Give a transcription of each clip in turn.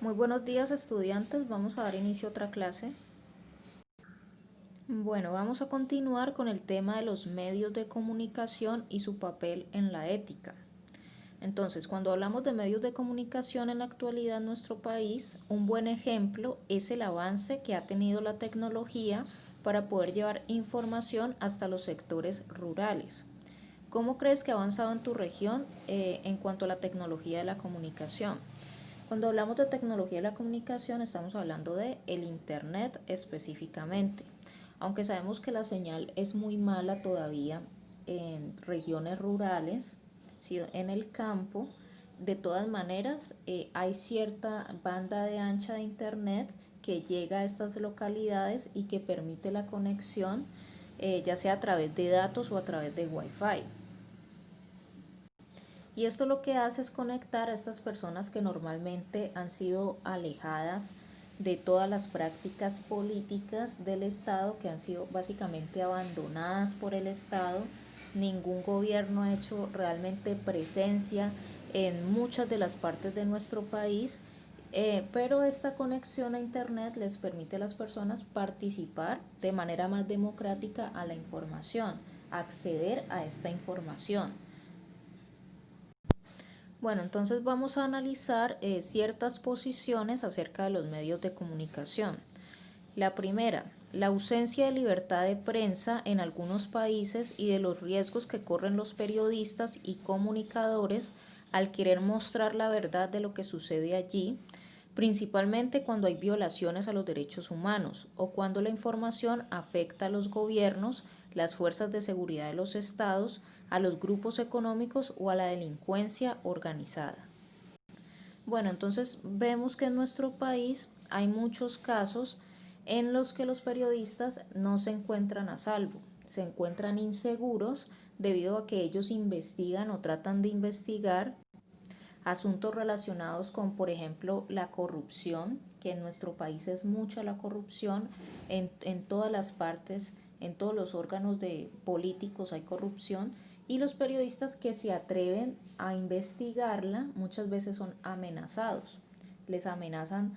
Muy buenos días, estudiantes. Vamos a dar inicio a otra clase. Bueno, vamos a continuar con el tema de los medios de comunicación y su papel en la ética. Entonces, cuando hablamos de medios de comunicación en la actualidad en nuestro país, un buen ejemplo es el avance que ha tenido la tecnología para poder llevar información hasta los sectores rurales. ¿Cómo crees que ha avanzado en tu región en cuanto a la tecnología de la comunicación? Cuando hablamos de tecnología de la comunicación estamos hablando de el Internet específicamente. Aunque sabemos que la señal es muy mala todavía en regiones rurales, ¿sí? En el campo, de todas maneras hay cierta banda de ancha de Internet que llega a estas localidades y que permite la conexión ya sea a través de datos o a través de Wi-Fi. Y esto lo que hace es conectar a estas personas que normalmente han sido alejadas de todas las prácticas políticas del Estado, que han sido básicamente abandonadas por el Estado. Ningún gobierno ha hecho realmente presencia en muchas de las partes de nuestro país, pero esta conexión a Internet les permite a las personas participar de manera más democrática a la información, acceder a esta información. Bueno, entonces vamos a analizar ciertas posiciones acerca de los medios de comunicación. La primera, la ausencia de libertad de prensa en algunos países y de los riesgos que corren los periodistas y comunicadores al querer mostrar la verdad de lo que sucede allí, principalmente cuando hay violaciones a los derechos humanos o cuando la información afecta a los gobiernos, las fuerzas de seguridad de los estados, a los grupos económicos o a la delincuencia organizada. Bueno, entonces vemos que en nuestro país hay muchos casos en los que los periodistas no se encuentran a salvo, se encuentran inseguros debido a que ellos investigan o tratan de investigar asuntos relacionados con, por ejemplo, la corrupción, que en nuestro país es mucha la corrupción, en todas las partes, en todos los órganos de políticos hay corrupción, y los periodistas que se atreven a investigarla muchas veces son amenazados, les amenazan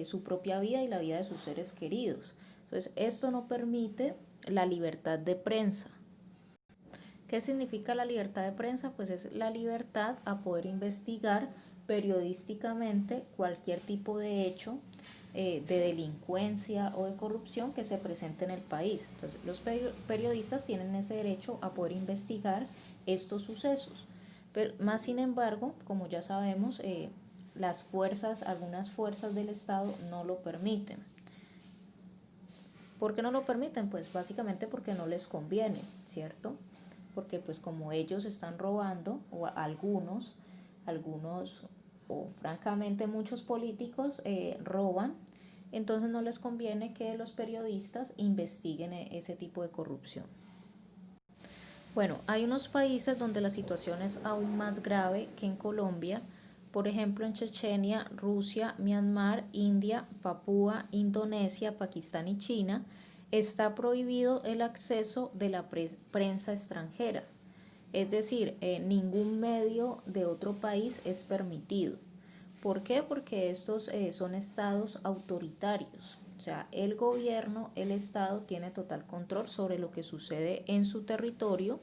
su propia vida y la vida de sus seres queridos. Entonces, esto no permite la libertad de prensa. ¿Qué significa la libertad de prensa? Pues es la libertad a poder investigar periodísticamente cualquier tipo de hecho de delincuencia o de corrupción que se presente en el país. Entonces, los periodistas tienen ese derecho a poder investigar estos sucesos. Pero más sin embargo, como ya sabemos, las fuerzas, algunas fuerzas del Estado no lo permiten. ¿Por qué no lo permiten? Pues básicamente porque no les conviene, ¿cierto? Porque pues como ellos están robando, o algunos o francamente muchos políticos roban, entonces no les conviene que los periodistas investiguen ese tipo de corrupción. Bueno, hay unos países donde la situación es aún más grave que en Colombia, por ejemplo en Chechenia, Rusia, Myanmar, India, Papúa, Indonesia, Pakistán y China, está prohibido el acceso de la prensa extranjera. Es decir, ningún medio de otro país es permitido. ¿Por qué? Porque estos son estados autoritarios. O sea, el gobierno, el estado tiene total control sobre lo que sucede en su territorio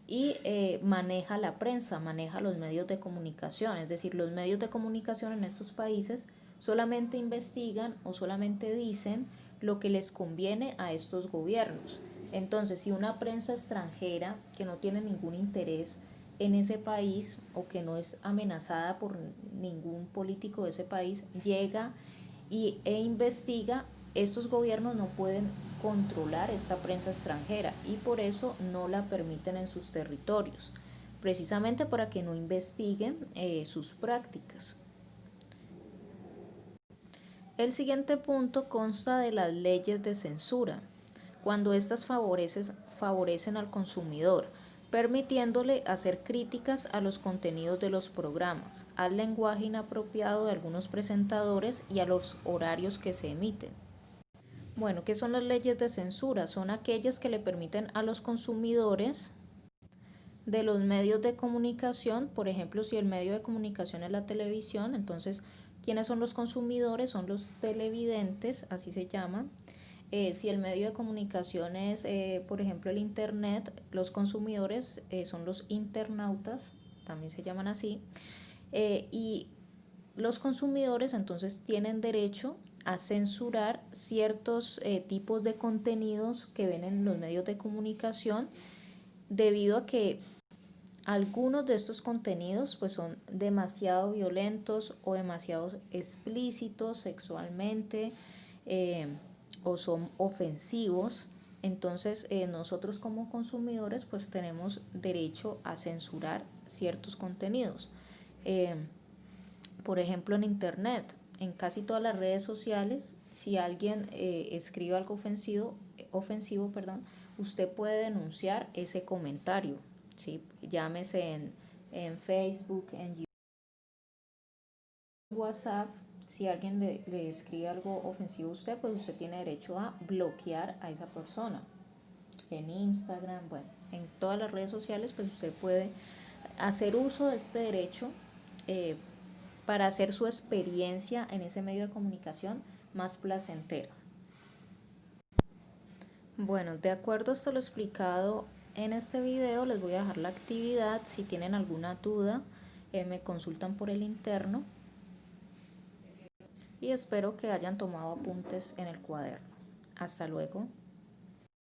y maneja la prensa, maneja los medios de comunicación. Es decir, los medios de comunicación en estos países solamente investigan o solamente dicen lo que les conviene a estos gobiernos. Entonces, si una prensa extranjera que no tiene ningún interés en ese país o que no es amenazada por ningún político de ese país llega e investiga, estos gobiernos no pueden controlar esta prensa extranjera y por eso no la permiten en sus territorios, precisamente para que no investiguen sus prácticas. El siguiente punto consta de las leyes de censura, cuando éstas favorecen al consumidor, permitiéndole hacer críticas a los contenidos de los programas, al lenguaje inapropiado de algunos presentadores y a los horarios que se emiten. Bueno, ¿qué son las leyes de censura? Son aquellas que le permiten a los consumidores de los medios de comunicación, por ejemplo, si el medio de comunicación es la televisión, entonces ¿Quiénes son los consumidores? Son los televidentes, así se llaman. Si el medio de comunicación es, por ejemplo, el Internet, los consumidores son los internautas, también se llaman así. Y los consumidores entonces tienen derecho a censurar ciertos tipos de contenidos que ven en los medios de comunicación, debido a que algunos de estos contenidos pues son demasiado violentos o demasiado explícitos sexualmente, eh, o son ofensivos. Entonces nosotros como consumidores pues tenemos derecho a censurar ciertos contenidos. Eh, por ejemplo, en internet, en casi todas las redes sociales, si alguien escribe algo ofensivo, perdón, usted puede denunciar ese comentario, ¿sí? Llámese en Facebook, en WhatsApp. Si alguien le escribe algo ofensivo a usted, pues usted tiene derecho a bloquear a esa persona. En Instagram, bueno, en todas las redes sociales, pues usted puede hacer uso de este derecho, eh, para hacer su experiencia en ese medio de comunicación más placentera. Bueno, de acuerdo a esto lo explicado en este video, les voy a dejar la actividad. Si tienen alguna duda, me consultan por el interno, y espero que hayan tomado apuntes en el cuaderno. Hasta luego.